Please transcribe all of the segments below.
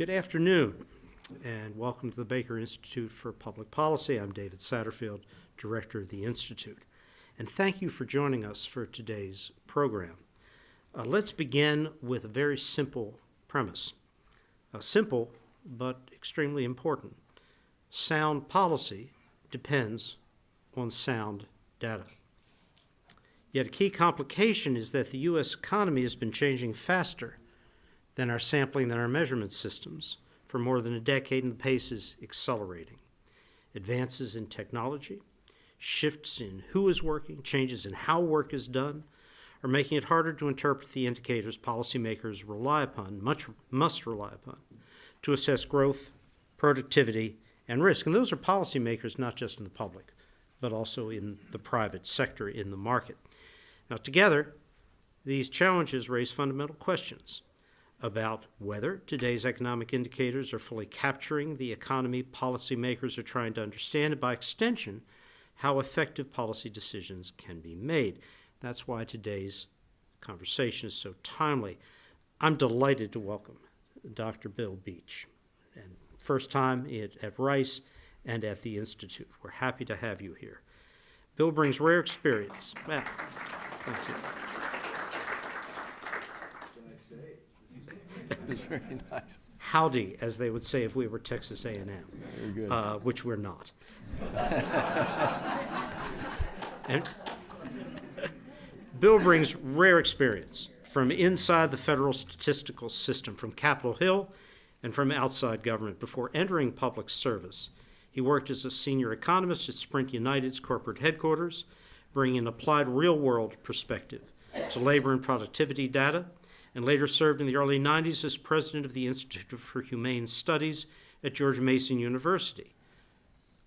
Good afternoon, and welcome to the Baker Institute for Public Policy. I'm David Satterfield, Director of the Institute. And thank you for joining us for today's program. Let's begin with a very simple premise. Simple, but extremely important. Sound policy depends on sound data. Yet a key complication is that the U.S. economy has been changing faster than our sampling and our measurement systems for more than a decade, and the pace is accelerating. Advances in technology, shifts in who is working, changes in how work is done, are making it harder to interpret the indicators policymakers must rely upon, to assess growth, productivity, and risk. And those are policymakers not just in the public, but also in the private sector, in the market. Now, together, these challenges raise fundamental questions about whether today's economic indicators are fully capturing the economy policymakers are trying to understand, and by extension, how effective policy decisions can be made. That's why today's conversation is so timely. I'm delighted to welcome Dr. Bill Beach, and first time at Rice and at the Institute. We're happy to have you here. Bill brings rare experience. Well, thank you. It's very nice. Howdy, as they would say if we were Texas A&M, Very good. which we're not. And Bill brings rare experience from inside the federal statistical system, from Capitol Hill and from outside government. Before entering public service, he worked as a senior economist at Sprint United's corporate headquarters, bringing an applied real-world perspective to labor and productivity data, and later served in the early 90s as president of the Institute for Humane Studies at George Mason University,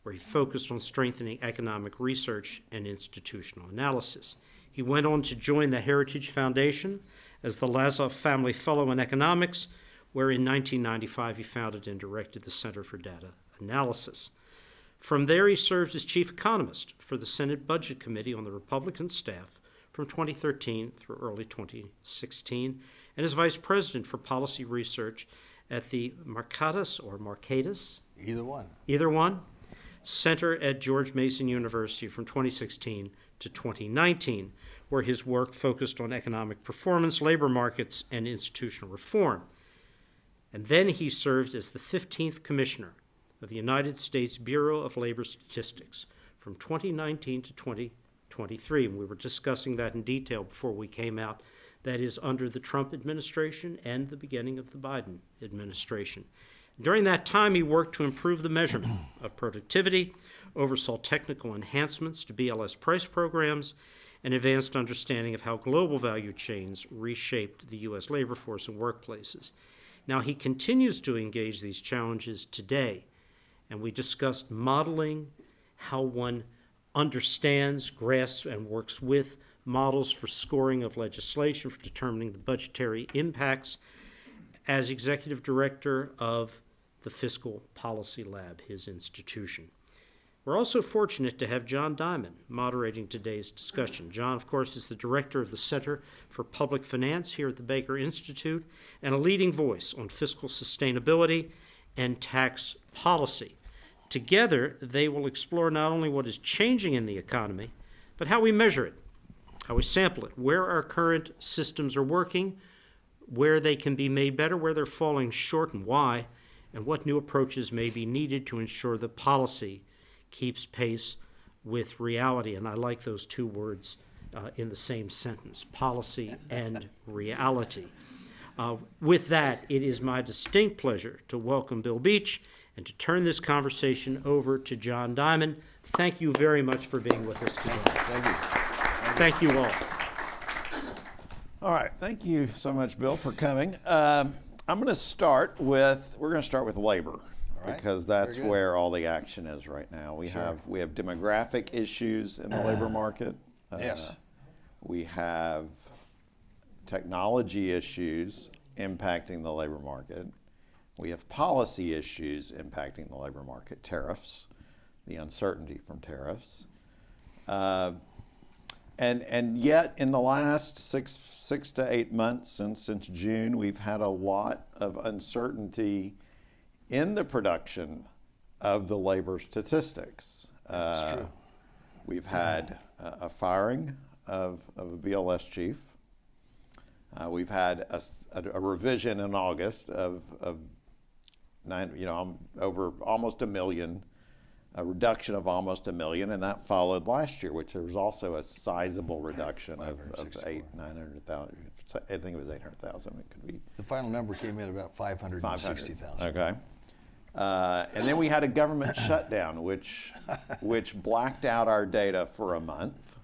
where he focused on strengthening economic research and institutional analysis. He went on to join the Heritage Foundation as the Lazoff Family Fellow in Economics, where in 1995 he founded and directed the Center for Data Analysis. From there, he served as chief economist for the Senate Budget Committee on the Republican staff from 2013 through early 2016, and as vice president for policy research at the Marcadis Either one. Center at George Mason University from 2016 to 2019, where his work focused on economic performance, labor markets, and institutional reform. And then he served as the 15th commissioner of the United States Bureau of Labor Statistics from 2019 to 2023, and we were discussing that in detail before we came out. That is under the Trump administration and the beginning of the Biden administration. During that time, he worked to improve the measurement of productivity, oversaw technical enhancements to BLS price programs, and advanced understanding of how global value chains reshaped the U.S. labor force and workplaces. Now, he continues to engage these challenges today, and we discussed modeling, how one understands, grasps, and works with models for scoring of legislation, for determining the budgetary impacts, as executive director of the Fiscal Policy Lab, his institution. We're also fortunate to have John Diamond moderating today's discussion. John, of course, is the director of the Center for Public Finance here at the Baker Institute and a leading voice on fiscal sustainability and tax policy. Together, they will explore not only what is changing in the economy, but how we measure it, how we sample it, where our current systems are working, where they can be made better, where they're falling short and why, and what new approaches may be needed to ensure that policy keeps pace with reality. And I like those two words in the same sentence, policy and reality. With that, it is my distinct pleasure to welcome Bill Beach and to turn this conversation over to John Diamond. Thank you very much for being with us today. Thank you. Thank you all. All right, thank you so much, Bill, for coming. We're going to start with labor, right. Because that's Very good. where all the action is right now. We have demographic issues in the labor market. Yes. We have technology issues impacting the labor market. We have policy issues impacting the labor market, tariffs, the uncertainty from tariffs. And yet, in the last six to 8 months since June, we've had a lot of uncertainty in the production of the labor statistics. That's true. We've had a firing of a BLS chief. We've had a revision in August of over almost 1 million, a reduction of almost 1 million, and that followed last year, which there was also a sizable reduction of 900,000. I think it was 800,000. It could be. The final number came in about 560,000. Okay. And then we had a government shutdown, which blacked out our data for a month.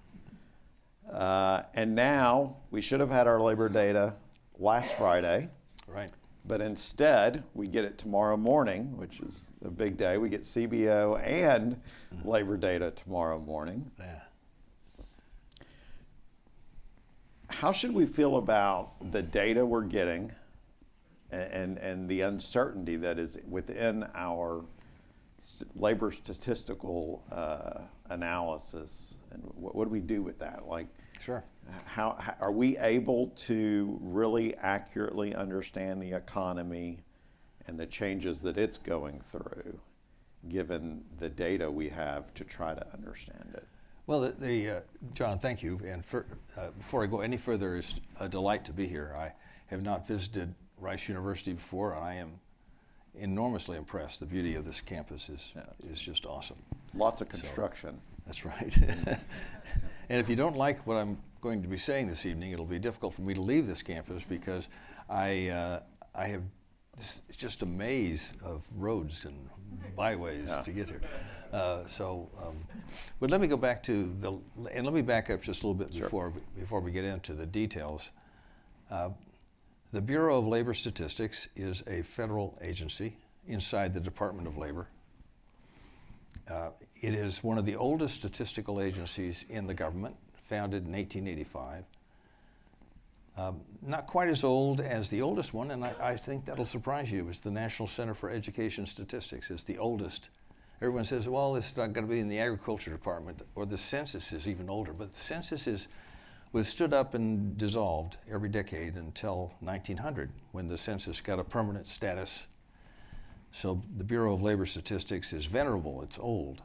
And now we should have had our labor data last Friday. Right. But instead, we get it tomorrow morning, which is a big day. We get CBO and labor data tomorrow morning. Yeah. How should we feel about the data we're getting and the uncertainty that is within our labor statistical analysis? And what do we do with that? Like, Sure. How are we able to really accurately understand the economy and the changes that it's going through, given the data we have to try to understand it? Well, John, thank you. And before I go any further, it's a delight to be here. I have not visited Rice University before, and I am enormously impressed. The beauty of this campus is just awesome. Lots of construction. That's right. And if you don't like what I'm going to be saying this evening, it'll be difficult for me to leave this campus because I have just a maze of roads and byways to get here. But let me go back to and let me back up just a little bit before we get into the details. The Bureau of Labor Statistics is a federal agency inside the Department of Labor. It is one of the oldest statistical agencies in the government, founded in 1885. Not quite as old as the oldest one, and I think that'll surprise you. It's the National Center for Education Statistics. It's the oldest. Everyone says, well, it's not going to be in the Agriculture Department, or the census is even older. But the census was stood up and dissolved every decade until 1900, when the census got a permanent status. So the Bureau of Labor Statistics is venerable, it's old.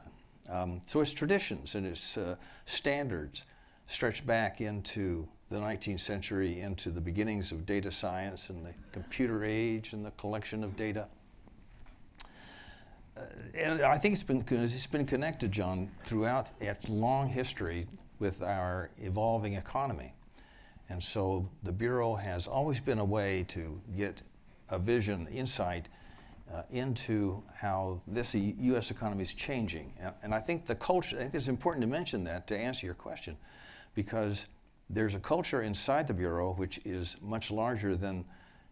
So its traditions and its standards stretch back into the 19th century, into the beginnings of data science and the computer age and the collection of data. And I think it's been connected, John, throughout its long history with our evolving economy. And so the Bureau has always been a way to get a vision, insight, into how this U.S. economy is changing. And I think the culture, I think it's important to mention that to answer your question, because there's a culture inside the Bureau which is much larger than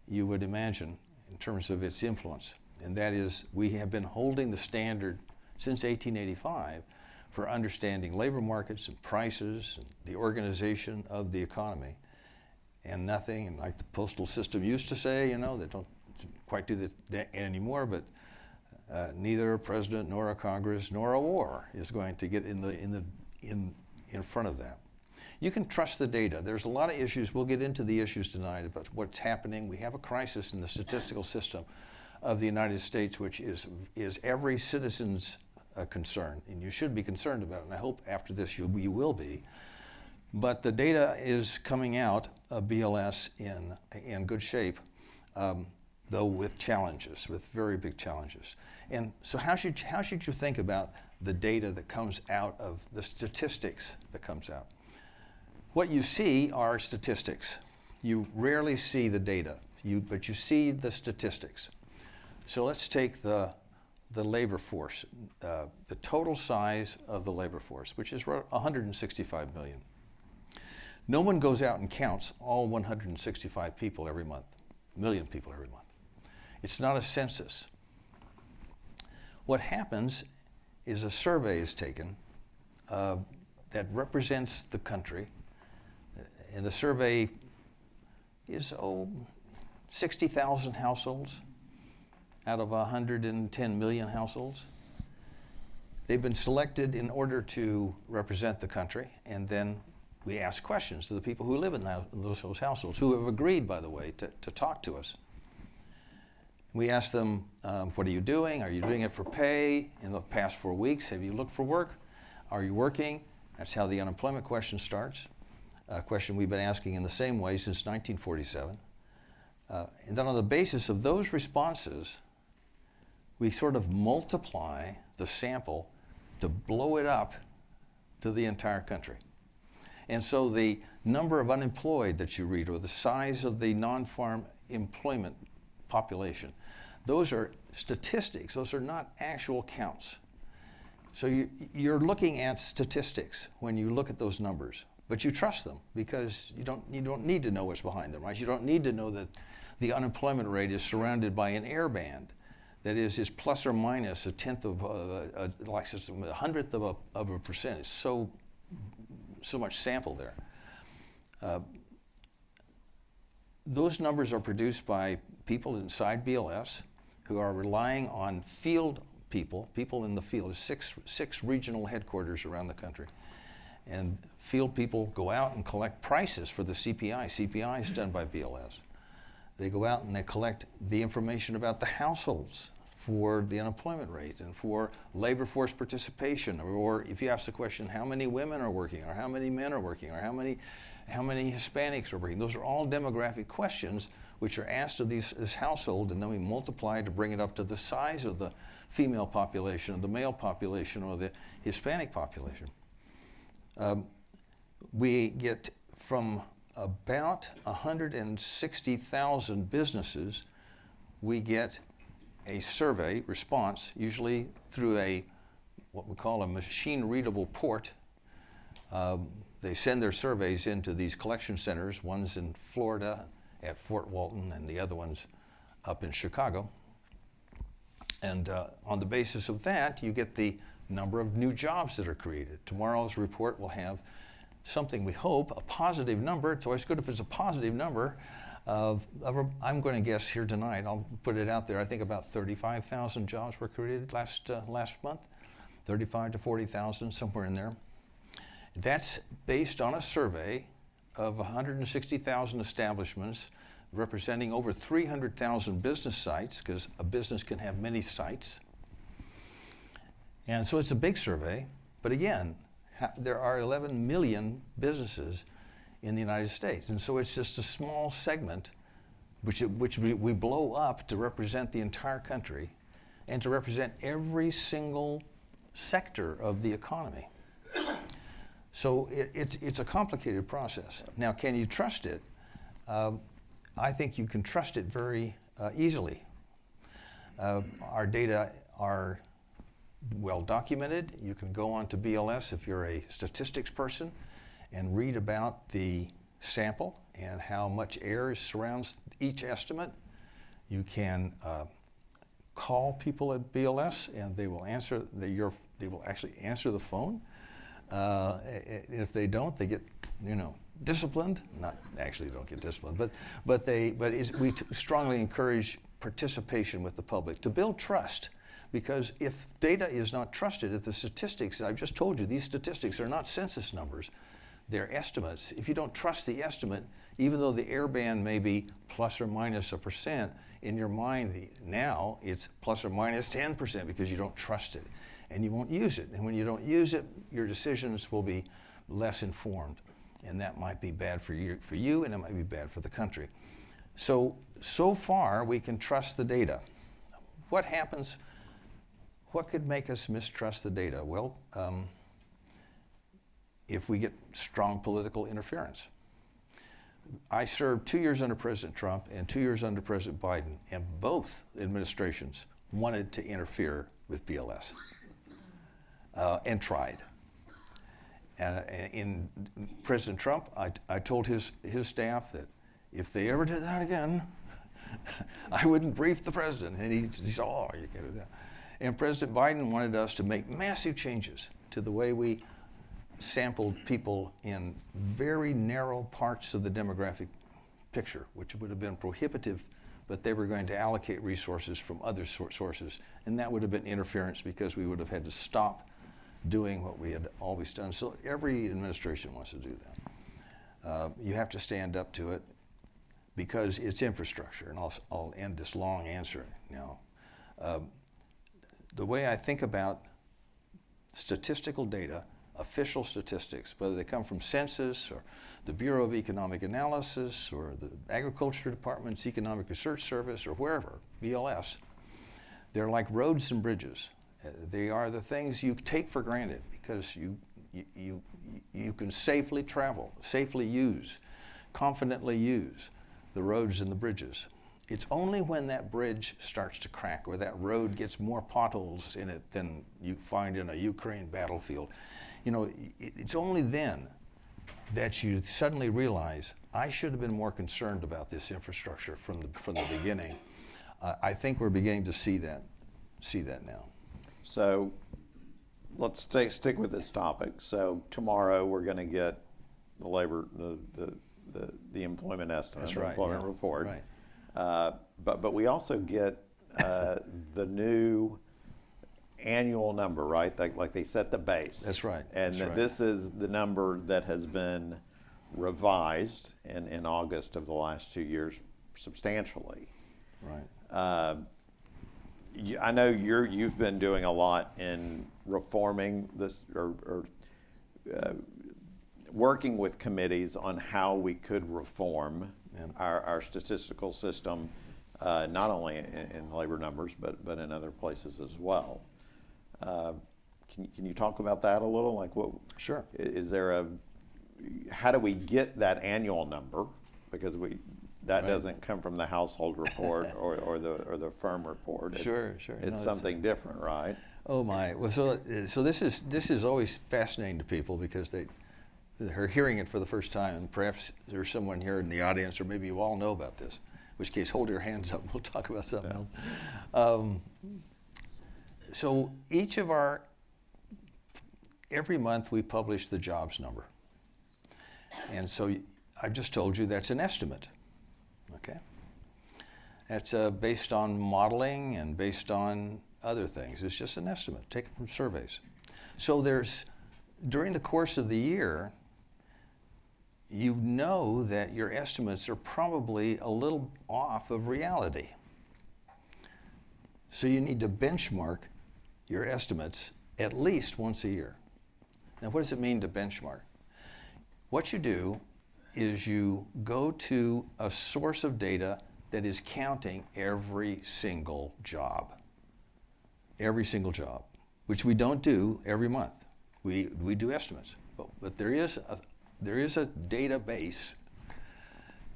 you would imagine in terms of its influence. And that is, we have been holding the standard since 1885 for understanding labor markets and prices and the organization of the economy. And nothing, and like the postal system used to say, they don't quite do that anymore, but neither a president nor a Congress nor a war is going to get in front of that. You can trust the data. There's a lot of issues. We'll get into the issues tonight about what's happening. We have a crisis in the statistical system of the United States, which is every citizen's concern, and you should be concerned about it. And I hope after this you will be. But the data is coming out of BLS in good shape. Though with challenges, with very big challenges. And so how should you think about the data that comes out of the statistics that comes out? What you see are statistics. You rarely see the data, but you see the statistics. So let's take the labor force, the total size of the labor force, which is 165 million. No one goes out and counts all 165 people every month, million people every month. It's not a census. What happens is a survey is taken that represents the country, and the survey is 60,000 households out of 110 million households. They've been selected in order to represent the country, and then we ask questions to the people who live in those households, who have agreed, by the way, to talk to us. We ask them, what are you doing? Are you doing it for pay? In the past 4 weeks, have you looked for work? Are you working? That's how the unemployment question starts, a question we've been asking in the same way since 1947. And then on the basis of those responses, we sort of multiply the sample to blow it up to the entire country. And so the number of unemployed that you read, or the size of the non-farm employment population, those are statistics. Those are not actual counts. So you're looking at statistics when you look at those numbers, but you trust them because you don't need to know what's behind them, right? You don't need to know that the unemployment rate is surrounded by an air band that is plus or minus a hundredth of a percent. It's so much sample there. Those numbers are produced by people inside BLS who are relying on field people in the field. There's six regional headquarters around the country. And field people go out and collect prices for the CPI. CPI is done by BLS. They go out and they collect the information about the households for the unemployment rate and for labor force participation. Or if you ask the question, how many women are working, or how many men are working, or how many Hispanics are working? Those are all demographic questions which are asked of this household, and then we multiply to bring it up to the size of the female population, or the male population, or the Hispanic population. We get from about 160,000 businesses, we get a survey response, usually through what we call a machine-readable port. They send their surveys into these collection centers. One's in Florida at Fort Walton, and the other one's up in Chicago. And on the basis of that, you get the number of new jobs that are created. Tomorrow's report will have something, we hope, a positive number. It's always good if it's a positive number. I'm going to guess here tonight, I'll put it out there, I think about 35,000 jobs were created last month, 35 to 40,000, somewhere in there. That's based on a survey of 160,000 establishments representing over 300,000 business sites, because a business can have many sites. And so it's a big survey, but again, there are 11 million businesses in the United States. And so it's just a small segment which we blow up to represent the entire country and to represent every single sector of the economy. So it's a complicated process. Now, can you trust it? I think you can trust it very easily. Our data are well documented. You can go on to BLS if you're a statistics person and read about the sample and how much error surrounds each estimate. You can call people at BLS and they will answer. They will actually answer the phone. If they don't, they get disciplined. Not actually, they don't get disciplined, but we strongly encourage participation with the public to build trust. Because if data is not trusted, if the statistics, I've just told you, these statistics are not census numbers, they're estimates. If you don't trust the estimate, even though the error band may be plus or minus a percent, in your mind now it's plus or minus 10% because you don't trust it and you won't use it. And when you don't use it, your decisions will be less informed. And that might be bad for you and it might be bad for the country. So far we can trust the data. What happens? What could make us mistrust the data? Well, if we get strong political interference. I served 2 years under President Trump and 2 years under President Biden, and both administrations wanted to interfere with BLS and tried. In President Trump, I told his staff that if they ever did that again, I wouldn't brief the president. And he said, oh, you can't do that. And President Biden wanted us to make massive changes to the way we sampled people in very narrow parts of the demographic picture, which would have been prohibitive, but they were going to allocate resources from other sources. And that would have been interference because we would have had to stop doing what we had always done. So every administration wants to do that. You have to stand up to it because it's infrastructure. And I'll end this long answer now. The way I think about statistical data, official statistics, whether they come from census or the Bureau of Economic Analysis or the Agriculture Department's Economic Research Service or wherever, BLS, they're like roads and bridges. They are the things you take for granted because you can safely travel, safely use, confidently use the roads and the bridges. It's only when that bridge starts to crack or that road gets more potholes in it than you find in a Ukraine battlefield. It's only then that you suddenly realize, I should have been more concerned about this infrastructure from the beginning. I think we're beginning to see that now. So let's stick with this topic. So tomorrow we're going to get the labor, the employment estimate, That's the right, employment yeah, report. right. But we also get the new annual number, right? Like they set the base. That's right. And That's right. this is the number that has been revised in August of the last 2 years substantially. Right. I know you've been doing a lot in reforming this or working with committees on how we could reform our statistical system, not only in labor numbers, but in other places as well. Can you talk about that a little? Like, what? Sure. Is there how do we get that annual number? Because that Right. doesn't come from the household report or the firm report. Sure. It's something different, right? Oh my! Well, so this is always fascinating to people because they're hearing it for the first time, and perhaps there's someone here in the audience, or maybe you all know about this. In which case, hold your hands up. We'll talk about something else. So every month we publish the jobs number, and so I just told you that's an estimate. Okay. That's based on modeling and based on other things. It's just an estimate taken from surveys. So during the course of the year, you know that your estimates are probably a little off of reality. So you need to benchmark your estimates at least once a year. Now, what does it mean to benchmark? What you do is you go to a source of data that is counting every single job, which we don't do every month. We do estimates, but there is a database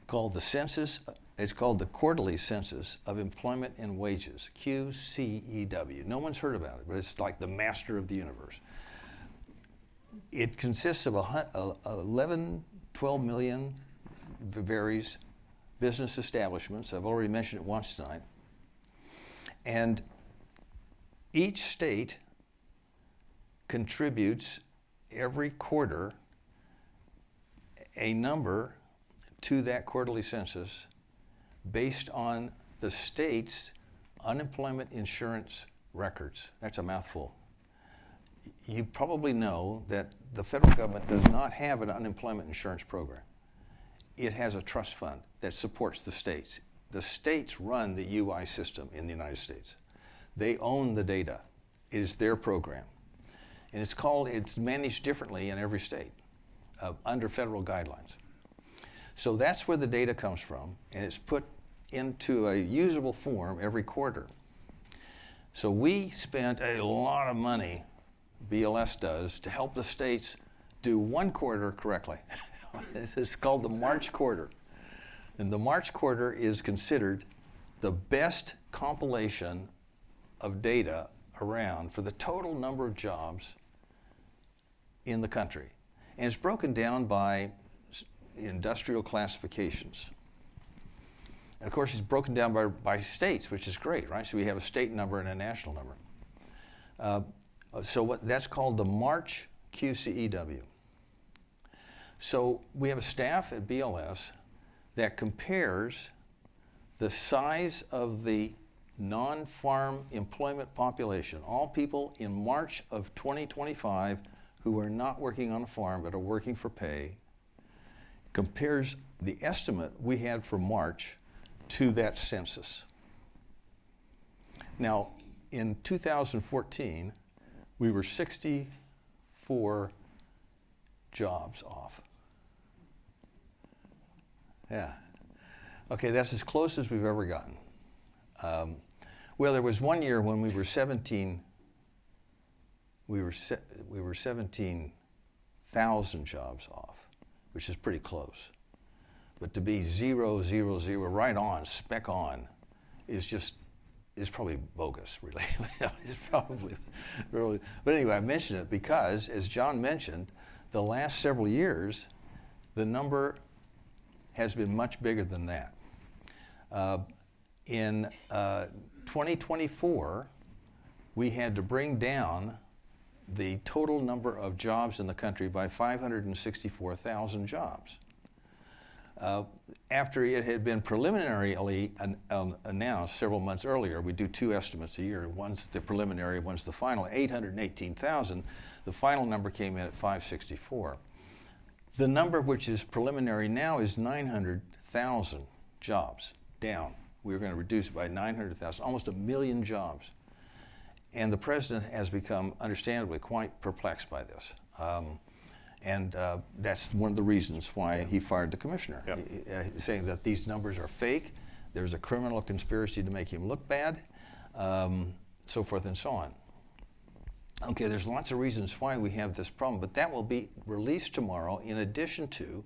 called the census. It's called the Quarterly Census of Employment and Wages, QCEW. No one's heard about it, but it's like the master of the universe. It consists of 12 million, varies, business establishments. I've already mentioned it once tonight. And each state contributes every quarter a number to that quarterly census based on the state's unemployment insurance records. That's a mouthful. You probably know that the federal government does not have an unemployment insurance program. It has a trust fund that supports the states. The states run the UI system in the United States. They own the data. It is their program. And it's managed differently in every state under federal guidelines. So that's where the data comes from, and it's put into a usable form every quarter. So we spent a lot of money, BLS does, to help the states do one quarter correctly. This is called the March quarter. And the March quarter is considered the best compilation of data around for the total number of jobs in the country. And it's broken down by industrial classifications. And of course, it's broken down by states, which is great, right? So we have a state number and a national number. That's called the March QCEW. So we have a staff at BLS that compares the size of the non-farm employment population, all people in March of 2025 who are not working on a farm but are working for pay, compares the estimate we had for March to that census. Now, in 2014, we were 64 jobs off. Yeah. Okay, that's as close as we've ever gotten. Well, there was one year when we were 17,000 jobs off, which is pretty close. But to be 0, 0, 0, right on, spec on, is probably bogus, really. It's probably really. But anyway, I mention it because, as John mentioned, the last several years, the number has been much bigger than that. In 2024, we had to bring down the total number of jobs in the country by 564,000 jobs. After it had been preliminarily announced several months earlier, we do 2 estimates a year. One's the preliminary, one's the final, 818,000. The final number came in at 564. The number which is preliminary now is 900,000 jobs down. We were going to reduce it by 900,000, almost 1 million jobs. And the president has become, understandably, quite perplexed by this. And that's one of the reasons why he fired the commissioner, saying that these numbers are fake, there's a criminal conspiracy to make him look bad, so forth and so on. Okay, there's lots of reasons why we have this problem, but that will be released tomorrow in addition to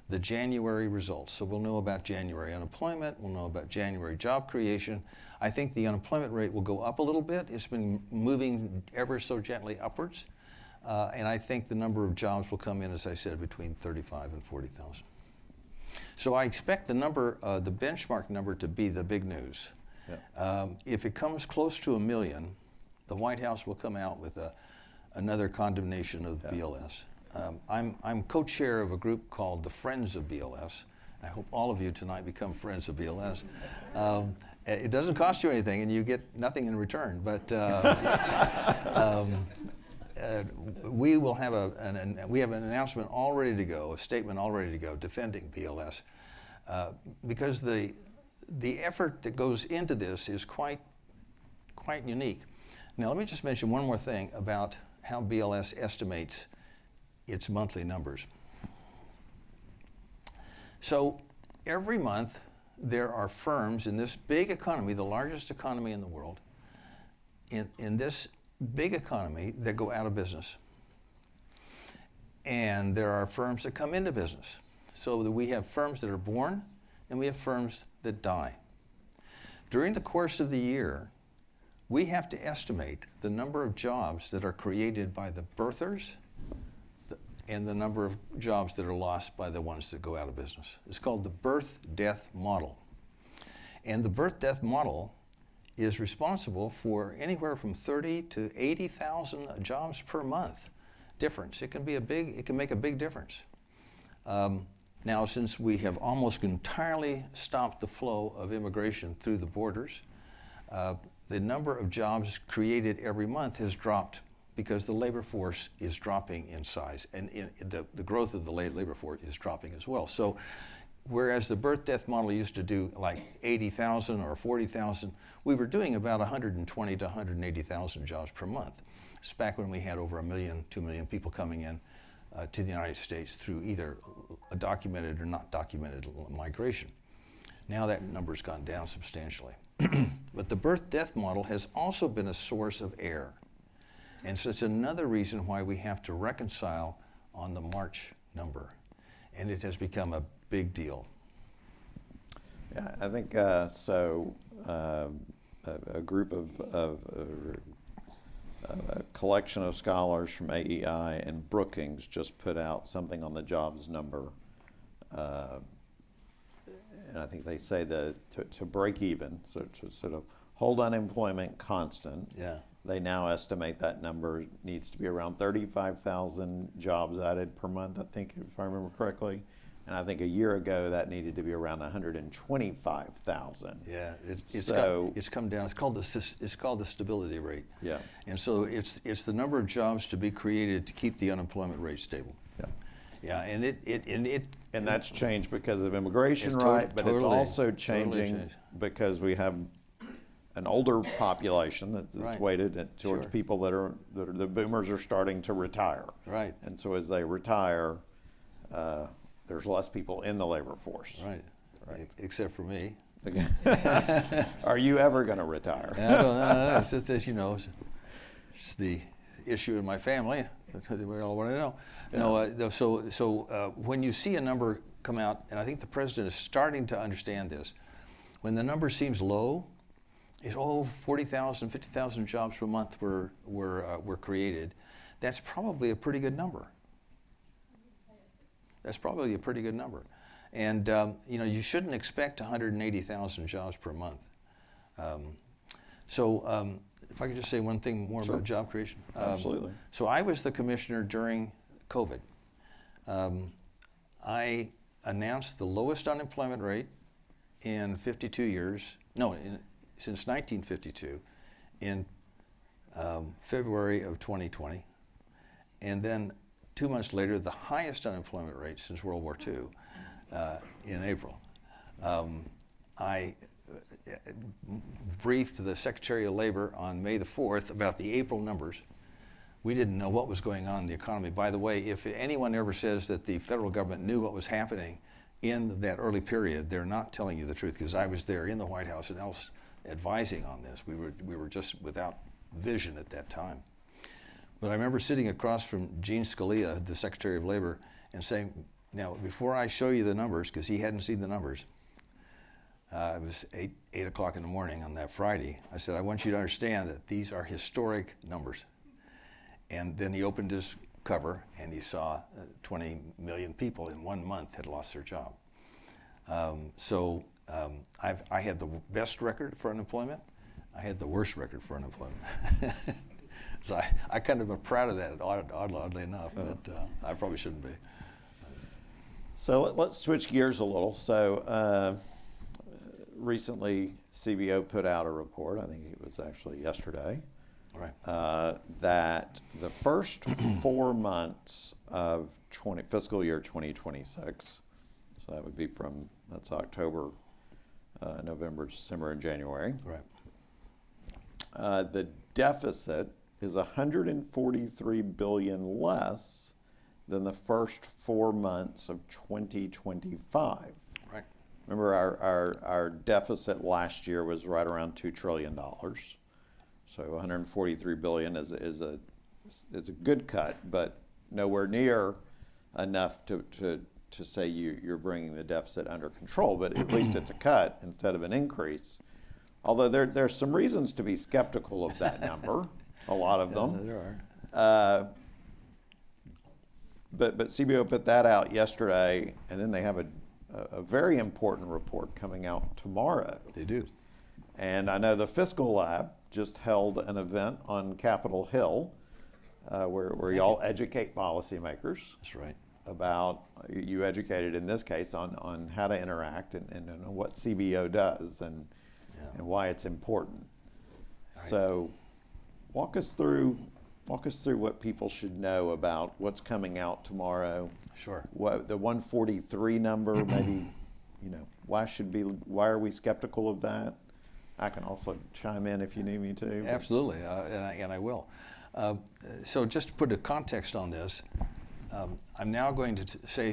the January results. So we'll know about January unemployment, we'll know about January job creation. I think the unemployment rate will go up a little bit. It's been moving ever so gently upwards. And I think the number of jobs will come in, as I said, between 35 and 40,000. So I expect the number, the benchmark number, to be the big news. Yeah. If it comes close to 1 million, the White House will come out with another condemnation of BLS. I'm co-chair of a group called the Friends of BLS. I hope all of you tonight become Friends of BLS. It doesn't cost you anything, and you get nothing in return. But we will have we have an announcement all ready to go, a statement all ready to go, defending BLS, because the effort that goes into this is quite unique. Now, let me just mention one more thing about how BLS estimates its monthly numbers. So every month, there are firms in this big economy, the largest economy in the world, in this big economy, that go out of business. And there are firms that come into business. So that we have firms that are born, and we have firms that die. During the course of the year, we have to estimate the number of jobs that are created by the birthers and the number of jobs that are lost by the ones that go out of business. It's called the birth-death model. And the birth-death model is responsible for anywhere from 30 to 80,000 jobs per month difference. It can make a big difference. Now, since we have almost entirely stopped the flow of immigration through the borders, the number of jobs created every month has dropped because the labor force is dropping in size, and the growth of the labor force is dropping as well. So whereas the birth-death model used to do like 80,000 or 40,000, we were doing about 120 to 180,000 jobs per month. It's back when we had over 1 million, 2 million people coming in to the United States through either a documented or not documented migration. Now that number's gone down substantially. But the birth-death model has also been a source of error. And so it's another reason why we have to reconcile on the March number. And it has become a big deal. Yeah, I think a group of a collection of scholars from AEI and Brookings just put out something on the jobs number. And I think they say that to break even, so to sort of hold unemployment constant, they now estimate that number needs to be around 35,000 jobs added per month, I think, if I remember correctly. And I think a year ago that needed to be around 125,000. Yeah, it's come down. It's called the stability rate. Yeah. And so it's the number of jobs to be created to keep the unemployment rate stable. Yeah. Yeah, and And that's changed because of immigration, It's right? But it's totally- also totally changing changed. because we have an older population that's Right. weighted towards Sure. people that are the boomers are starting to retire. Right. And so as they retire, there's less people in the labor force. right, except for me. Again. Are you ever going to retire? I don't know. It's just, as you know, it's the issue in my family. We all want to know. No, so when you see a number come out, and I think the president is starting to understand this, when the number seems low, it's 40,000, 50,000 jobs per month were created. That's probably a pretty good number. That's probably a pretty good number. And you shouldn't expect 180,000 jobs per month. If I could just say one thing more Sure. about job creation. Absolutely. So I was the commissioner during COVID. I announced the lowest unemployment rate in 52 years, since 1952, in February of 2020. And then 2 months later, the highest unemployment rate since World War II in April. I briefed the Secretary of Labor on May the 4th about the April numbers. We didn't know what was going on in the economy. By the way, if anyone ever says that the federal government knew what was happening in that early period, they're not telling you the truth, because I was there in the White House and else advising on this. We were just without vision at that time. But I remember sitting across from Gene Scalia, the Secretary of Labor, and saying, now, before I show you the numbers, because he hadn't seen the numbers, it was 8 o'clock in the morning on that Friday. I said, I want you to understand that these are historic numbers. And then he opened his cover and he saw 20 million people in 1 month had lost their job. I had the best record for unemployment. I had the worst record for unemployment. So I kind of am proud of that, oddly enough, but I probably shouldn't be. So let's switch gears a little. So recently, CBO put out a report, I think it was actually yesterday, Right. that the first 4 months of fiscal year 2026, so that would be that's October, November, December, and January. Right. The deficit is $143 billion less than the first 4 months of 2025. Right. Remember, our deficit last year was right around $2 trillion. So $143 billion is a good cut, but nowhere near enough to say you're bringing the deficit under control. But at least it's a cut instead of an increase. Although there's some reasons to be skeptical of that number, a lot of them. Yeah, there are. But CBO put that out yesterday, and then they have a very important report coming out tomorrow. They do. And I know the Fiscal Lab just held an event on Capitol Hill where y'all educate policymakers. That's right. About, you educated in this case on how to interact and what CBO does and why it's important. Right. So walk us through what people should know about what's coming out tomorrow. Sure. What the 143 number, maybe, why are we skeptical of that? I can also chime in if you need me to. Absolutely, and I will. So just to put a context on this, I'm now going to say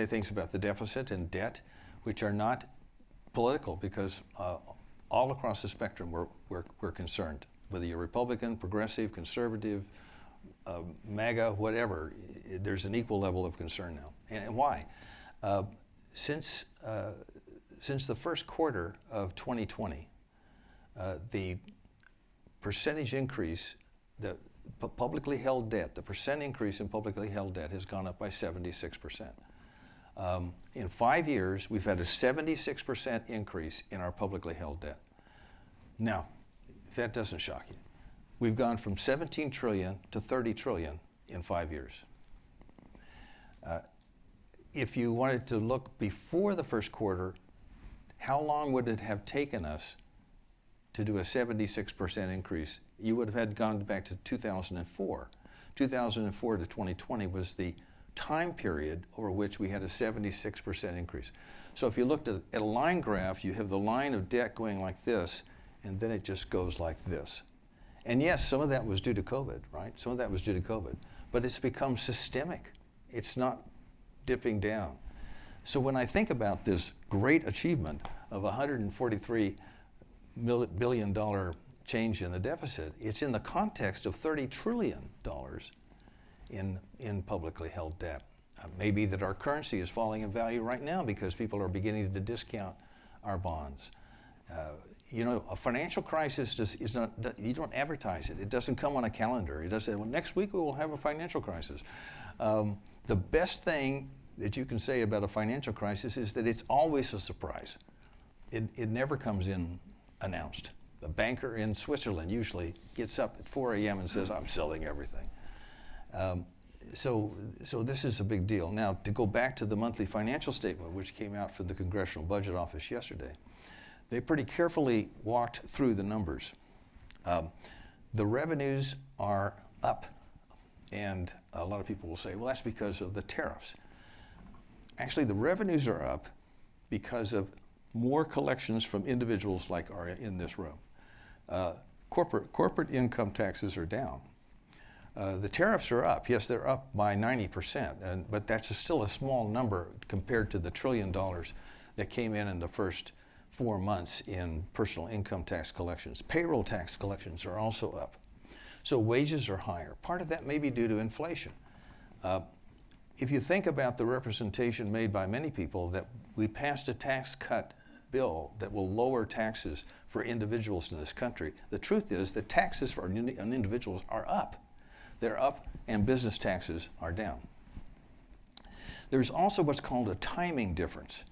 things about the deficit and debt, which are not political, because all across the spectrum we're concerned. Whether you're Republican, progressive, conservative, MAGA, whatever, there's an equal level of concern now. And why? Since the first quarter of 2020, the percentage increase, the publicly held debt, the percent increase in publicly held debt has gone up by 76%. In 5 years, we've had a 76% increase in our publicly held debt. Now, if that doesn't shock you, we've gone from 17 trillion to 30 trillion in 5 years. If you wanted to look before the first quarter, how long would it have taken us to do a 76% increase? You would have had gone back to 2004. 2004 to 2020 was the time period over which we had a 76% increase. So if you looked at a line graph, you have the line of debt going like this, and then it just goes like this. And yes, some of that was due to COVID, right? Some of that was due to COVID. But it's become systemic. It's not dipping down. So when I think about this great achievement of $143 billion change in the deficit, it's in the context of $30 trillion in publicly held debt. Maybe that our currency is falling in value right now because people are beginning to discount our bonds. You know, a financial crisis is not, you don't advertise it. It doesn't come on a calendar. It doesn't say, well, next week we will have a financial crisis. The best thing that you can say about a financial crisis is that it's always a surprise. It never comes in announced. The banker in Switzerland usually gets up at 4 a.m. and says, I'm selling everything. So this is a big deal. Now, to go back to the monthly financial statement, which came out from the Congressional Budget Office yesterday, they pretty carefully walked through the numbers. The revenues are up, and a lot of people will say, well, that's because of the tariffs. Actually, the revenues are up because of more collections from individuals like are in this room. Corporate income taxes are down. The tariffs are up. Yes, they're up by 90%, but that's still a small number compared to the $1 trillion that came in the first 4 months in personal income tax collections. Payroll tax collections are also up. So wages are higher. Part of that may be due to inflation. If you think about the representation made by many people that we passed a tax cut bill that will lower taxes for individuals in this country, the truth is that taxes for individuals are up. They're up, and business taxes are down. There's also what's called a timing difference.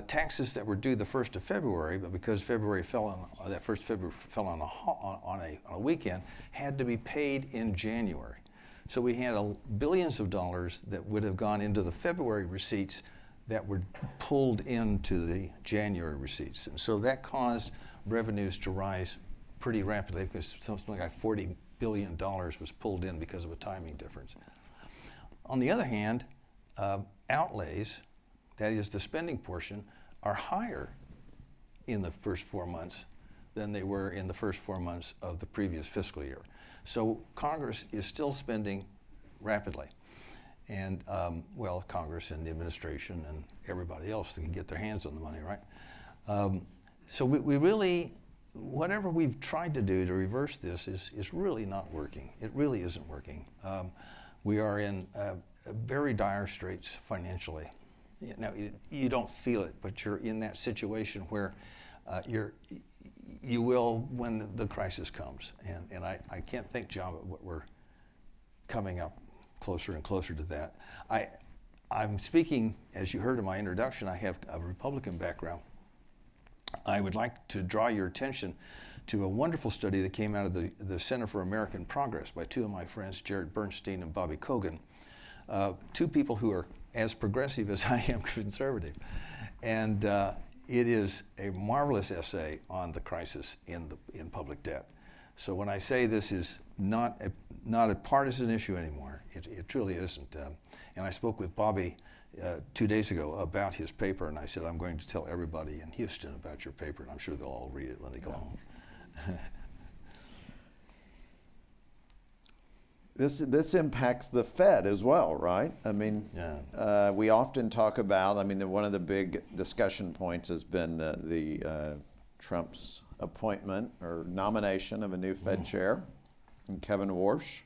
Taxes that were due the 1st of February, but because February fell on that 1st February fell on a weekend, had to be paid in January. So we had billions of dollars that would have gone into the February receipts that were pulled into the January receipts, and so that caused revenues to rise pretty rapidly because something like $40 billion was pulled in because of a timing difference. On the other hand, outlays, that is the spending portion, are higher in the first 4 months than they were in the first 4 months of the previous fiscal year. So Congress is still spending rapidly. And, well, Congress and the administration and everybody else that can get their hands on the money, right? So we really, whatever we've tried to do to reverse this is really not working. It really isn't working. We are in very dire straits financially. Now, you don't feel it, but you're in that situation where you will when the crisis comes. And I can't think, John, but what we're coming up closer and closer to that. I'm speaking, as you heard in my introduction, I have a Republican background. I would like to draw your attention to a wonderful study that came out of the Center for American Progress by two of my friends, Jared Bernstein and Bobby Kogan, two people who are as progressive as I am conservative. And it is a marvelous essay on the crisis in public debt. So when I say this is not a partisan issue anymore, it truly isn't. And I spoke with Bobby 2 days ago about his paper, and I said, I'm going to tell everybody in Houston about your paper, and I'm sure they'll all read it when they go home. This impacts the Fed as well, right? I mean, Yeah. we often talk about, one of the big discussion points has been the Trump's appointment or nomination of a new Fed chair, and Kevin Warsh.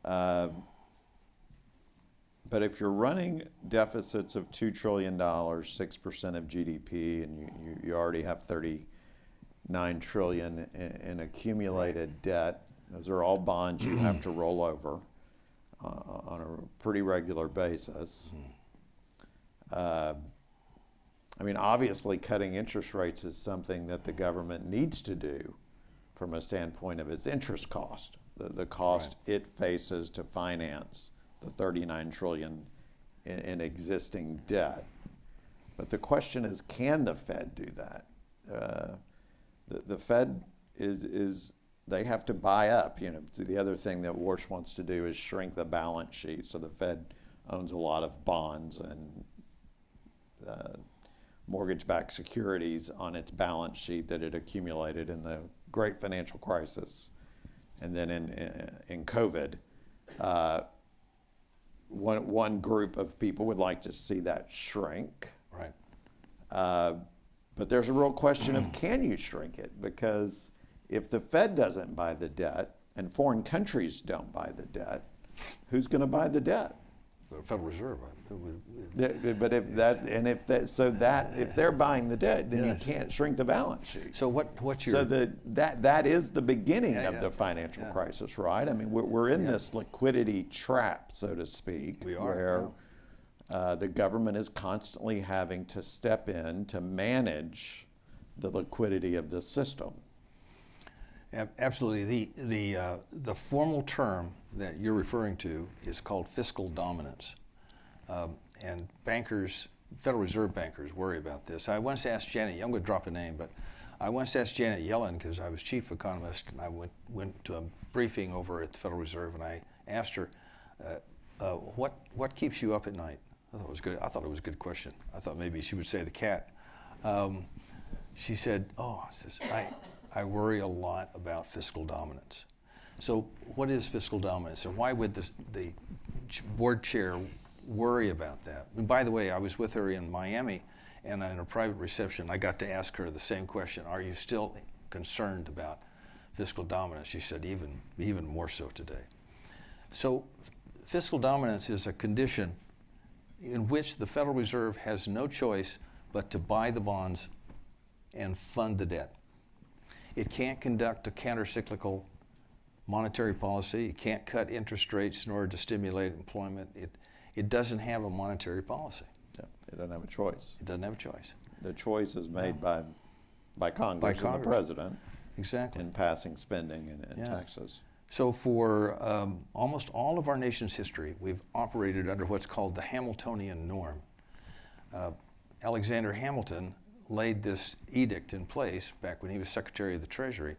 But if you're running deficits of $2 trillion, 6% of GDP, and you already have $39 trillion in accumulated debt, those are all bonds you have to roll over on a pretty regular basis. Obviously cutting interest rates is something that the government needs to do from a standpoint of its interest cost, the cost it faces to finance the $39 trillion in existing debt. But the question is, can the Fed do that? The Fed is they have to buy up. The other thing that Warsh wants to do is shrink the balance sheet so the Fed owns a lot of bonds and mortgage-backed securities on its balance sheet that it accumulated in the great financial crisis. And then in COVID, one group of people would like to see that shrink. Right. But there's a real question of, can you shrink it? Because if the Fed doesn't buy the debt and foreign countries don't buy the debt, who's going to buy the debt? The Federal Reserve. Right? But if they're buying the debt, then Yes. you can't shrink the balance sheet. So what's your... So that is the beginning Yeah, of yeah. the financial Yeah. crisis, right? I mean, we're in this liquidity trap, so to speak, We are, where the government is constantly having to step in to manage the liquidity of the system. Absolutely. The formal term that you're referring to is called fiscal dominance. And bankers, Federal Reserve bankers, worry about this. I once asked Janet, I'm going to drop a name, but I once asked Janet Yellen, because I was chief economist, and I went to a briefing over at the Federal Reserve, and I asked her, what keeps you up at night? I thought it was good. I thought it was a good question. I thought maybe she would say the cat. She said, I worry a lot about fiscal dominance. So what is fiscal dominance, and why would the board chair worry about that? And by the way, I was with her in Miami, and in a private reception, I got to ask her the same question. Are you still concerned about fiscal dominance? She said, even more so today. So fiscal dominance is a condition in which the Federal Reserve has no choice but to buy the bonds and fund the debt. It can't conduct a counter-cyclical monetary policy. It can't cut interest rates in order to stimulate employment. It doesn't have a monetary policy. Yeah, it doesn't have a choice. It doesn't have a choice. The choice is made by Congress and the Congress. president Exactly. in passing spending and Yeah. taxes. So for almost all of our nation's history, we've operated under what's called the Hamiltonian norm. Alexander Hamilton laid this edict in place back when he was Secretary of the Treasury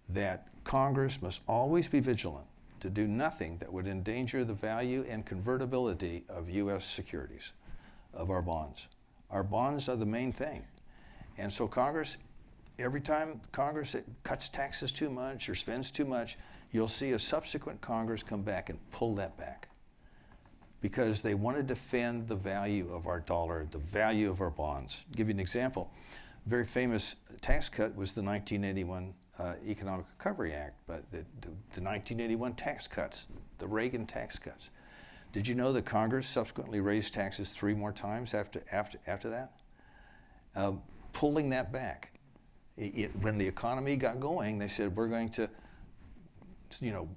that Congress must always be vigilant to do nothing that would endanger the value and convertibility of U.S. securities, of our bonds. Our bonds are the main thing. And so Congress, every time Congress cuts taxes too much or spends too much, you'll see a subsequent Congress come back and pull that back, because they want to defend the value of our dollar, the value of our bonds. I'll give you an example. A very famous tax cut was the 1981 Economic Recovery Act, but the 1981 tax cuts, the Reagan tax cuts. Did you know that Congress subsequently raised taxes 3 more times after that? Pulling that back. When the economy got going, they said, we're going to,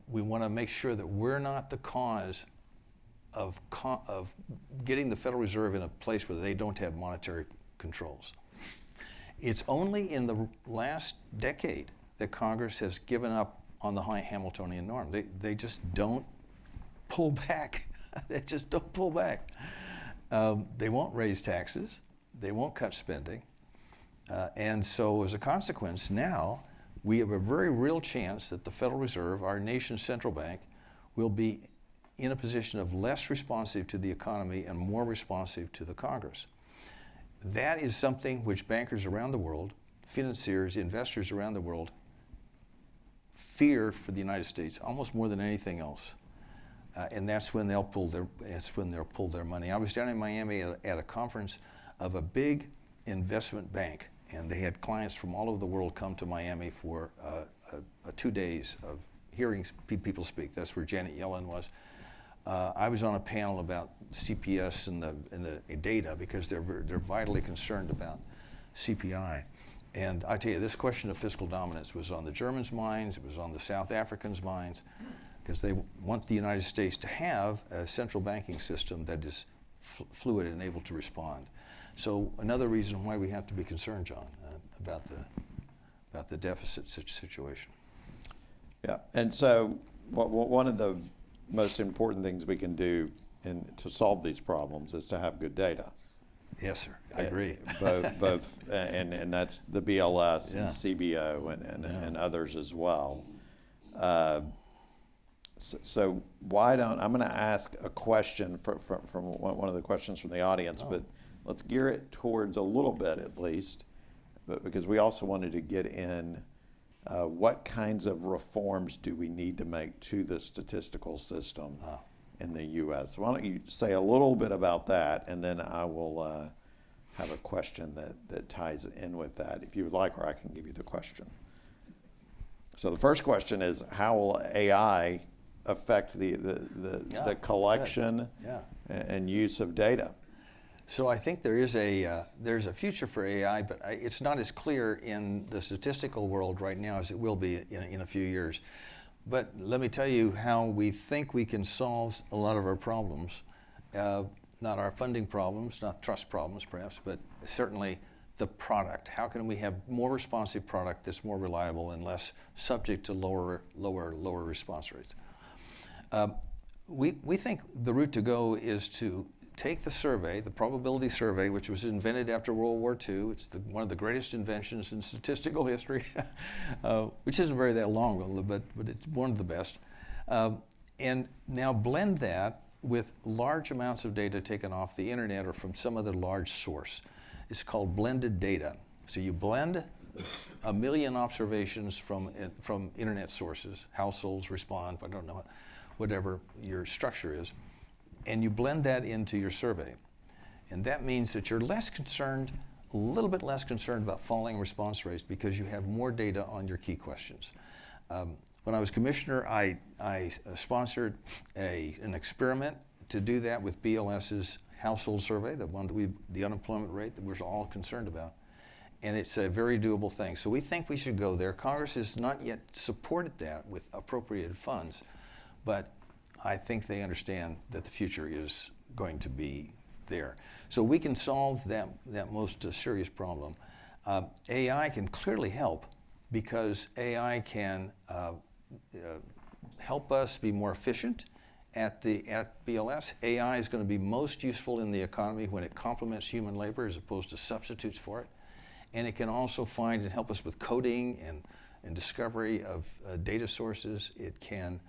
we want to make sure that we're not the cause of getting the Federal Reserve in a place where they don't have monetary controls. It's only in the last decade that Congress has given up on the high Hamiltonian norm. They just don't pull back. They just don't pull back. They won't raise taxes. They won't cut spending. And so as a consequence, now we have a very real chance that the Federal Reserve, our nation's central bank, will be in a position of less responsive to the economy and more responsive to the Congress. That is something which bankers around the world, financiers, investors around the world fear for the United States almost more than anything else. And that's when they'll pull their money. I was down in Miami at a conference of a big investment bank, and they had clients from all over the world come to Miami for 2 days of hearing people speak. That's where Janet Yellen was. I was on a panel about CPS and the data, because they're vitally concerned about CPI. And I tell you, this question of fiscal dominance was on the Germans' minds, it was on the South Africans' minds, because they want the United States to have a central banking system that is fluid and able to respond. So another reason why we have to be concerned, John, about the deficit situation. Yeah, and so one of the most important things we can do to solve these problems is to have good data. Yes, sir. I agree. Both, and that's the BLS Yeah. and CBO and others as well. So why don't, I'm going to ask a question from one of the questions from the audience, but let's gear it towards a little bit at least, but because we also wanted to get in what kinds of reforms do we need to make to the statistical system in the U.S. So why don't you say a little bit about that, and then I will have a question that ties in with that, if you would like, or I can give you the question. So the first question is, how will AI affect the collection and use of data? So I think there's a future for AI, but it's not as clear in the statistical world right now as it will be in a few years. But let me tell you how we think we can solve a lot of our problems. Not our funding problems, not trust problems perhaps, but certainly the product. How can we have more responsive product that's more reliable and less subject to lower response rates? We think the route to go is to take the survey, the probability survey, which was invented after World War II. It's one of the greatest inventions in statistical history, which isn't very that long, but it's one of the best. And now blend that with large amounts of data taken off the internet or from some other large source. It's called blended data. So you blend 1 million observations from internet sources, households respond, I don't know, whatever your structure is, and you blend that into your survey. And that means that you're less concerned, a little bit less concerned about falling response rates because you have more data on your key questions. When I was commissioner, I sponsored an experiment to do that with BLS's household survey, the unemployment rate that we're all concerned about. And it's a very doable thing. So we think we should go there. Congress has not yet supported that with appropriated funds, but I think they understand that the future is going to be there. So we can solve that most serious problem. AI can clearly help because AI can help us be more efficient at BLS. AI is going to be most useful in the economy when it complements human labor as opposed to substitutes for it. And it can also find and help us with coding and discovery of data sources. It can,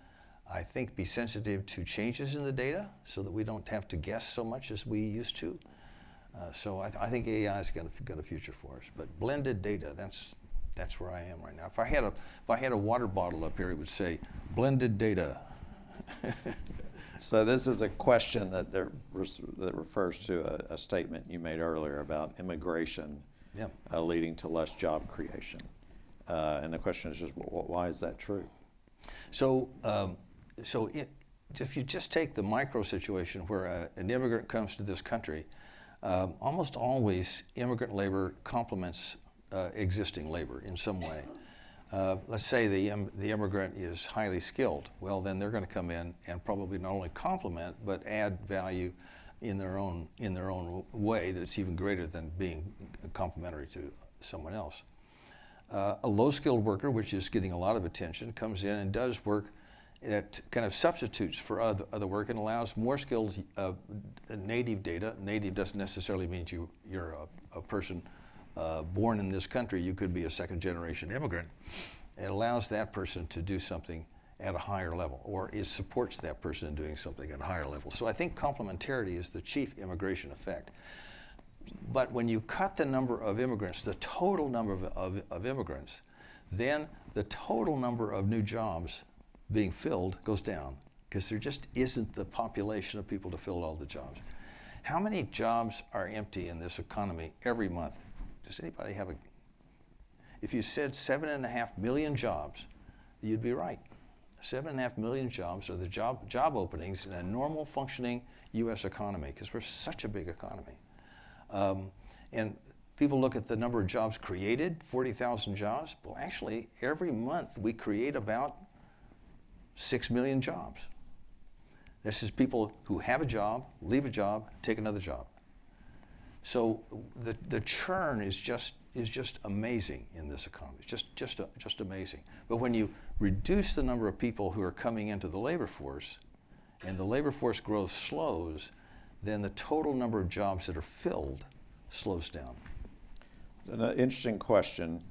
I think, be sensitive to changes in the data so that we don't have to guess so much as we used to. So I think AI is got a future for us. But blended data, that's where I am right now. If I had a water bottle up here, it would say blended data. So this is a question that refers to a statement you made earlier about immigration leading to less job creation. And the question is just, why is that true? So if you just take the micro situation where an immigrant comes to this country, almost always immigrant labor complements existing labor in some way. Let's say the immigrant is highly skilled. Well, then they're going to come in and probably not only complement but add value in their own way that's even greater than being complementary to someone else. A low-skilled worker, which is getting a lot of attention, comes in and does work that kind of substitutes for other work and allows more skilled native data. Native doesn't necessarily mean you're a person born in this country. You could be a second-generation immigrant. It allows that person to do something at a higher level, or it supports that person in doing something at a higher level. So I think complementarity is the chief immigration effect. But when you cut the number of immigrants, the total number of immigrants, then the total number of new jobs being filled goes down because there just isn't the population of people to fill all the jobs. How many jobs are empty in this economy every month? Does anybody have if you said 7.5 million jobs, you'd be right. 7.5 million jobs are the job openings in a normal functioning U.S. economy because we're such a big economy. And people look at the number of jobs created, 40,000 jobs. Well, actually, every month we create about 6 million jobs. This is people who have a job, leave a job, take another job. So the churn is just amazing in this economy. It's just amazing. But when you reduce the number of people who are coming into the labor force, and the labor force growth slows, then the total number of jobs that are filled slows down. An interesting question.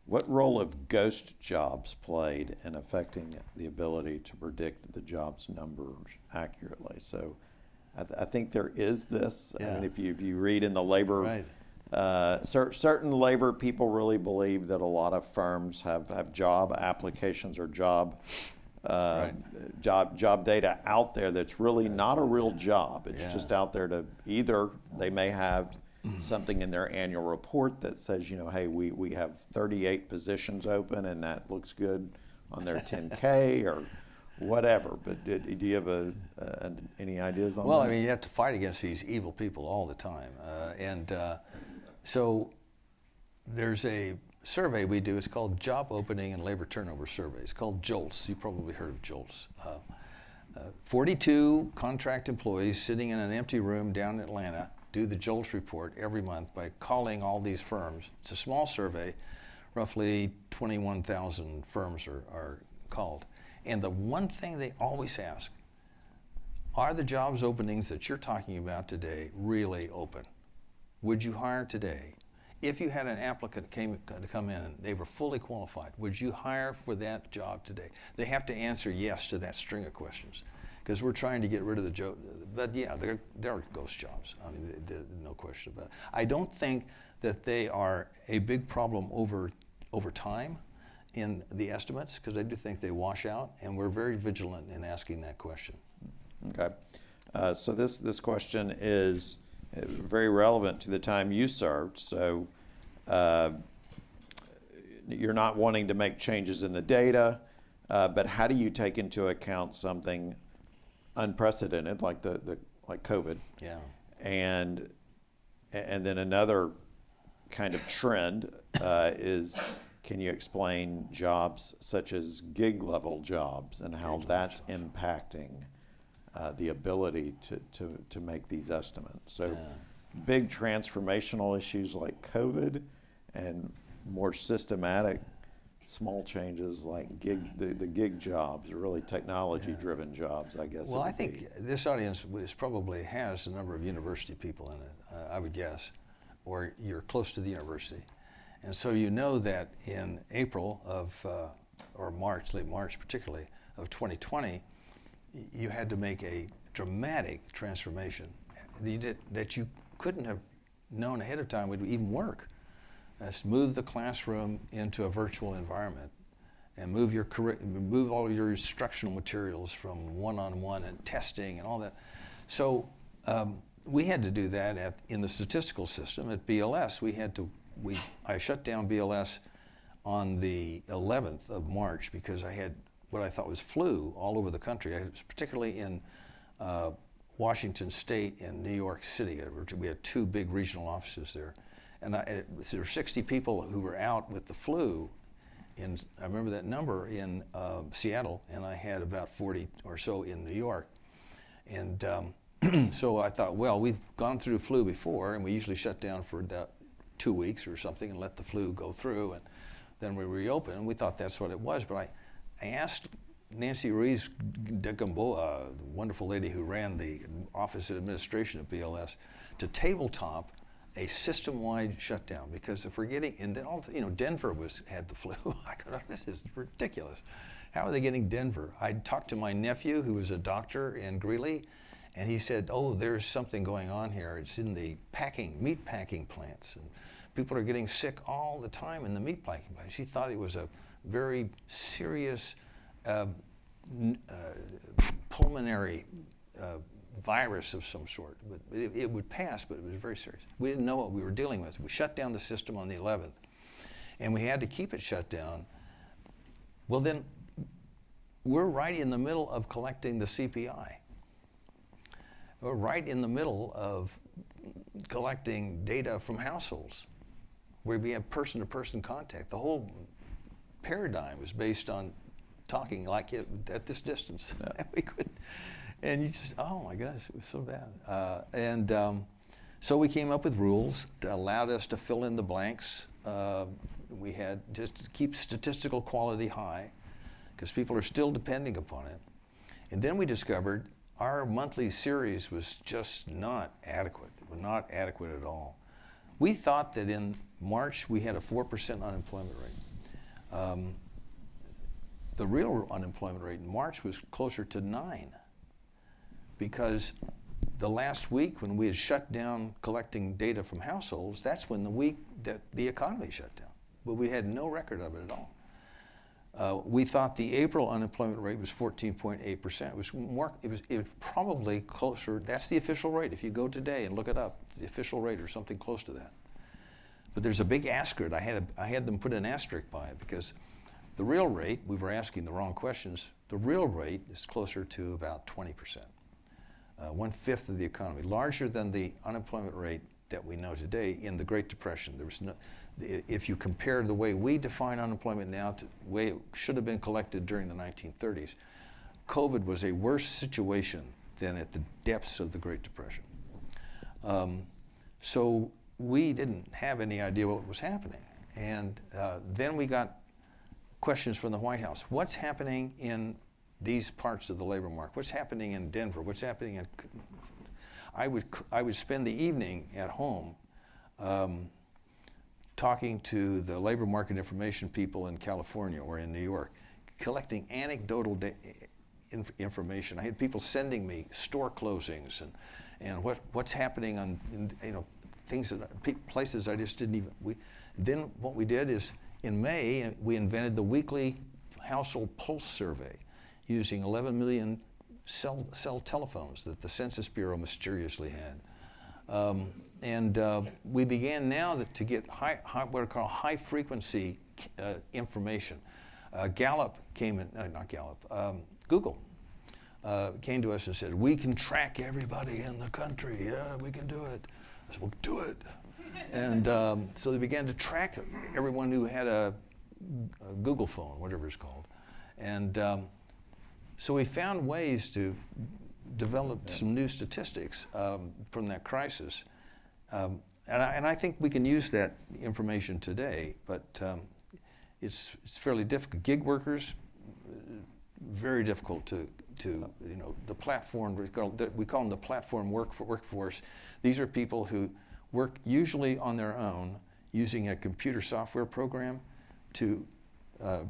what role have ghost jobs played in affecting the ability to predict the jobs numbers accurately? So I think there is this. I Yeah. mean, if you read in the labor, Right. certain labor people really believe that a lot of firms have job applications or job data out there that's really not a real job. It's Yeah. just out there to either they may have something in their annual report that says, hey, we have 38 positions open and that looks good on their 10K or whatever. But do you have any ideas on Well, that? I mean, you have to fight against these evil people all the time. So there's a survey we do. It's called Job Opening and Labor Turnover Survey. It's called JOLTS. You've probably heard of JOLTS. 42 contract employees sitting in an empty room down in Atlanta do the JOLTS report every month by calling all these firms. It's a small survey. Roughly 21,000 firms are called. And the one thing they always ask, are the jobs openings that you're talking about today really open? Would you hire today? If you had an applicant to come in and they were fully qualified, would you hire for that job today? They have to answer yes to that string of questions, because we're trying to get rid of the job. But yeah, there are ghost jobs. I mean, no question about it. I don't think that they are a big problem over time in the estimates, because I do think they wash out, and we're very vigilant in asking that question. Okay. So this question is very relevant to the time you served. So you're not wanting to make changes in the data, but how do you take into account something unprecedented like like COVID? Yeah. And then another kind of trend is, can you explain jobs such as gig level jobs and how that's impacting the ability to make these estimates? So big transformational issues like COVID and more systematic small changes like the gig jobs, or really technology-driven jobs, I guess. Well, I think this audience probably has a number of university people in it, I would guess, or you're close to the university. And so you know that in April of, or March, late March particularly, of 2020, you had to make a dramatic transformation that you couldn't have known ahead of time would even work. That's move the classroom into a virtual environment and move all your instructional materials from one-on-one and testing and all that. So we had to do that in the statistical system at BLS. I shut down BLS on the 11th of March because I had what I thought was flu all over the country. I was particularly in Washington State and New York City. We had two big regional offices there. And there were 60 people who were out with the flu. I remember that number in Seattle, and I had about 40 or so in New York. And so I thought, well, we've gone through flu before, and we usually shut down for about 2 weeks or something and let the flu go through, and then we reopen. And we thought that's what it was. But I asked Nancy Ruiz de Gamboa, the wonderful lady who ran the Office of Administration at BLS, to tabletop a system-wide shutdown, because if we're getting, and then Denver had the flu. I go, this is ridiculous. How are they getting Denver? I talked to my nephew, who was a doctor in Greeley, and he said, oh, there's something going on here. It's in the meat packing plants, and people are getting sick all the time in the meat packing plants. He thought it was a very serious pulmonary virus of some sort, but it would pass, but it was very serious. We didn't know what we were dealing with. We shut down the system on the 11th, and we had to keep it shut down. Well, then we're right in the middle of collecting the CPI. We're right in the middle of collecting data from households, where we have person-to-person contact. The whole paradigm was based on talking like it at this distance. Yeah. We couldn't. And you just, oh my gosh, it was so bad. So we came up with rules that allowed us to fill in the blanks. We had just to keep statistical quality high, because people are still depending upon it. And then we discovered our monthly series was just not adequate, at all. We thought that in March we had a 4% unemployment rate. The real unemployment rate in March was closer to 9, because the last week when we had shut down collecting data from households, that's when the week that the economy shut down. But we had no record of it at all. We thought the April unemployment rate was 14.8%. It was probably closer. That's the official rate. If you go today and look it up, it's the official rate or something close to that. But there's a big asterisk. I had them put an asterisk by it, because the real rate, we were asking the wrong questions, the real rate is closer to about 20%. 1/5 of the economy, larger than the unemployment rate that we know today in the Great Depression. There was no, if you compare the way we define unemployment now to the way it should have been collected during the 1930s, COVID was a worse situation than at the depths of the Great Depression. So we didn't have any idea what was happening. And then we got questions from the White House. What's happening in these parts of the labor market? What's happening in Denver? What's happening in... I would spend the evening at home talking to the labor market information people in California or in New York, collecting anecdotal information. I had people sending me store closings and what's happening on, things that places I just didn't even. Then what we did is in May we invented the weekly household pulse survey using 11 million cell telephones that the Census Bureau mysteriously had. We began now to get what are called high frequency information. Gallup came in, not Gallup, Google came to us and said, we can track everybody in the country. Yeah, we can do it. I said, well, do it. And so they began to track everyone who had a Google phone, whatever it's called. And so we found ways to develop some new statistics from that crisis. And I think we can use that information today, but it's fairly difficult. Gig workers, very difficult to the platform, we call them the platform workforce. These are people who work usually on their own using a computer software program to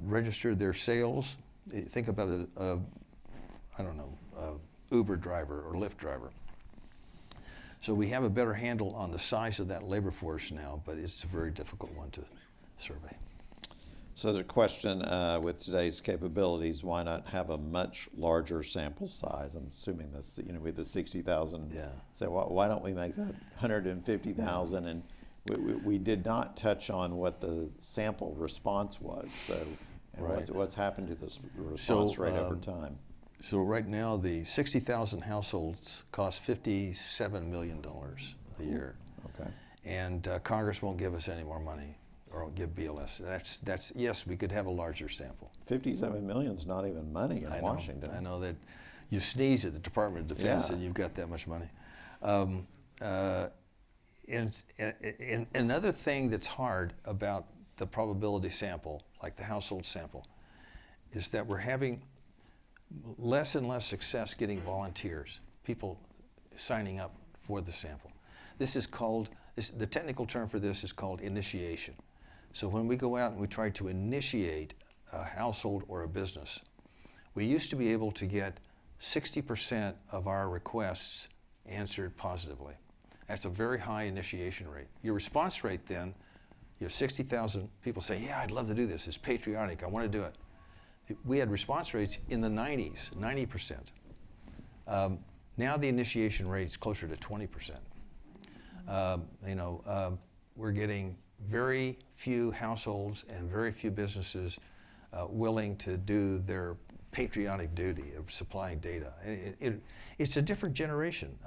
register their sales. Think about a Uber driver or Lyft driver. So we have a better handle on the size of that labor force now, but it's a very difficult one to survey. So there's a question with today's capabilities, why not have a much larger sample size? I'm assuming this, with the 60,000. Yeah. So why don't we make that 150,000? And we did not touch on what the sample response was. So and right. what's happened to this response rate over time? So right now, the 60,000 households cost $57 million a year. Okay. And Congress won't give us any more money, or give BLS. That's yes, we could have a larger sample. 57 million is not even money in Washington. I know that you sneeze at the Department of Defense and you've got that much money. And another thing that's hard about the probability sample, like the household sample, is that we're having less and less success getting volunteers, people signing up for the sample. This is called, the technical term for this is called initiation. So when we go out and we try to initiate a household or a business, we used to be able to get 60% of our requests answered positively. That's a very high initiation rate. Your response rate then, you have 60,000 people say, yeah, I'd love to do this. It's patriotic. I want to do it. We had response rates in the 90s, 90%. Now the initiation rate is closer to 20%. We're getting very few households and very few businesses willing to do their patriotic duty of supplying data. It's a different generation.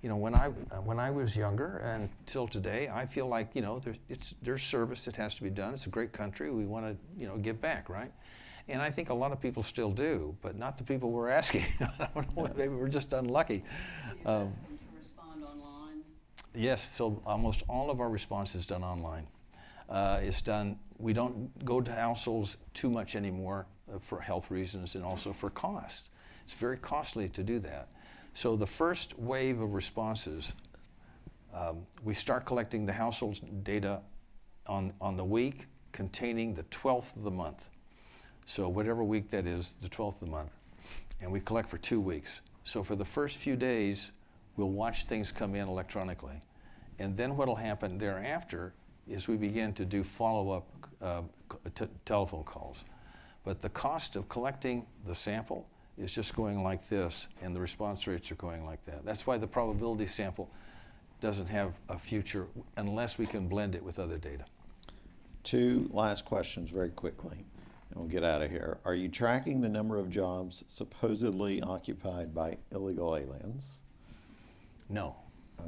When I was younger and till today, I feel like there's service that has to be done. It's a great country. We want to give back, right? And I think a lot of people still do, but not the people we're asking. I don't know, maybe we're just unlucky. To respond online? Yes, so almost all of our response is done online. It's done, we don't go to households too much anymore for health reasons and also for cost. It's very costly to do that. So the first wave of responses, we start collecting the households data on the week, containing the 12th of the month. So whatever week that is, the 12th of the month. And we collect for 2 weeks. So for the first few days, we'll watch things come in electronically. And then what'll happen thereafter is we begin to do follow-up telephone calls. But the cost of collecting the sample is just going like this, and the response rates are going like that. That's why the probability sample doesn't have a future unless we can blend it with other data. 2 last questions very quickly, and we'll get out of here. Are you tracking the number of jobs supposedly occupied by illegal aliens? No.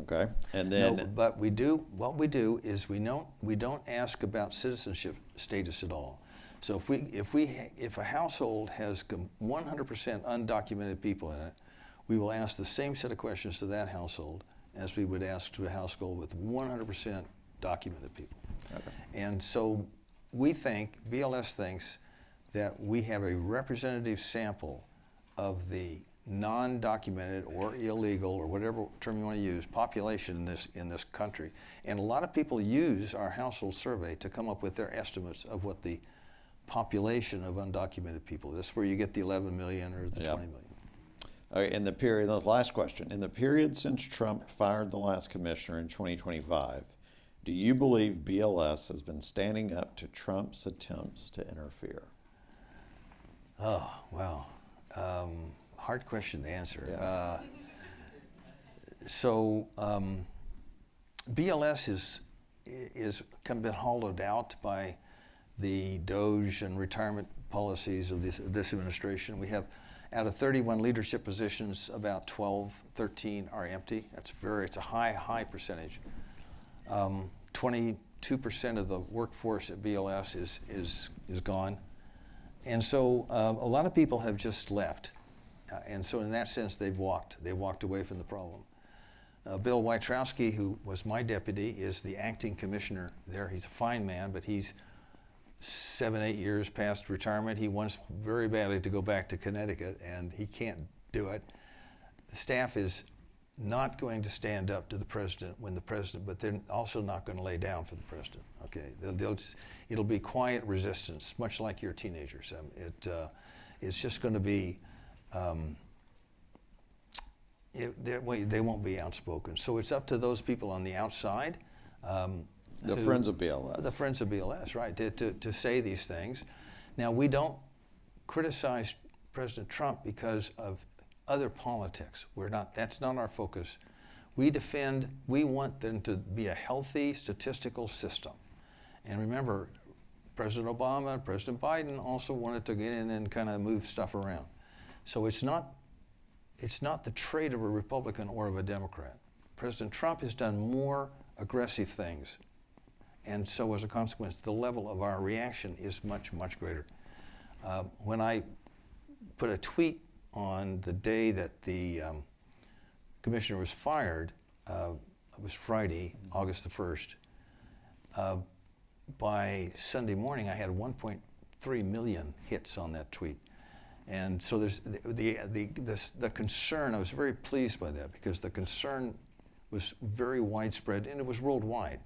Okay, and then No, but we do. What we do is we don't ask about citizenship status at all. So if a household has 100% undocumented people in it, we will ask the same set of questions to that household as we would ask to a household with 100% documented people. Okay. And so BLS thinks that we have a representative sample of the non-documented or illegal or whatever term you want to use population in this country. And a lot of people use our household survey to come up with their estimates of what the population of undocumented people. That's where you get the 11 million or the 20 million. Okay, in the period, the last question, in the period since Trump fired the last commissioner in 2025, do you believe BLS has been standing up to Trump's attempts to interfere? Oh, wow. Hard question to answer. Yeah. BLS is kind of been hollowed out by the DOGE and retirement policies of this administration. We have, out of 31 leadership positions, about 13 are empty. It's a high percentage. 22% of the workforce at BLS is gone. And so a lot of people have just left. And so in that sense, they've walked away from the problem. Bill Wietrowski, who was my deputy, is the acting commissioner there. He's a fine man, but he's 7-8 years past retirement. He wants very badly to go back to Connecticut, and he can't do it. The staff is not going to stand up to the president but they're also not going to lay down for the president. Okay, it'll be quiet resistance, much like your teenagers. It's just going to be. They won't be outspoken. So it's up to those people on the outside. The Friends of BLS. The Friends of BLS, right, to say these things. Now, we don't criticize President Trump because of other politics. That's not our focus. We want them to be a healthy statistical system. And remember, President Obama and President Biden also wanted to get in and kind of move stuff around. So it's not the trait of a Republican or of a Democrat. President Trump has done more aggressive things. And so as a consequence, the level of our reaction is much, much greater. When I put a tweet on the day that the commissioner was fired, it was Friday, August the 1st. By Sunday morning, I had 1.3 million hits on that tweet. And so there's the concern. I was very pleased by that because the concern was very widespread and it was worldwide.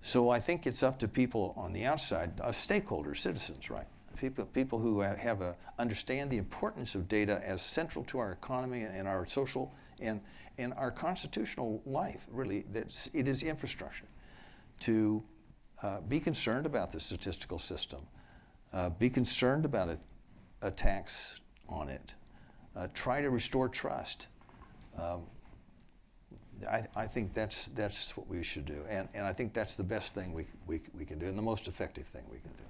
So I think it's up to people on the outside, stakeholders, citizens, right? People who understand the importance of data as central to our economy and our social and our constitutional life. Really, it is infrastructure. To be concerned about the statistical system, be concerned about attacks on it, try to restore trust. I think that's what we should do, and I think that's the best thing we can do, and the most effective thing we can do.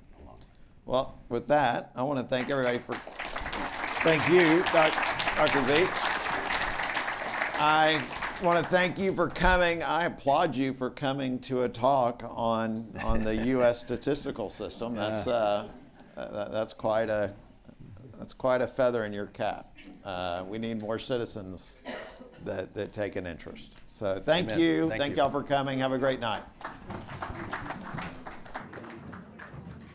Well, with that, I want to thank everybody thank you, Dr. Veach. I want to thank you for coming. I applaud you for coming to a talk on the U.S. statistical system. That's quite a feather in your cap. We need more citizens that take an interest. So thank Amen. you. Thank Thank you. y'all for coming. Have a great night.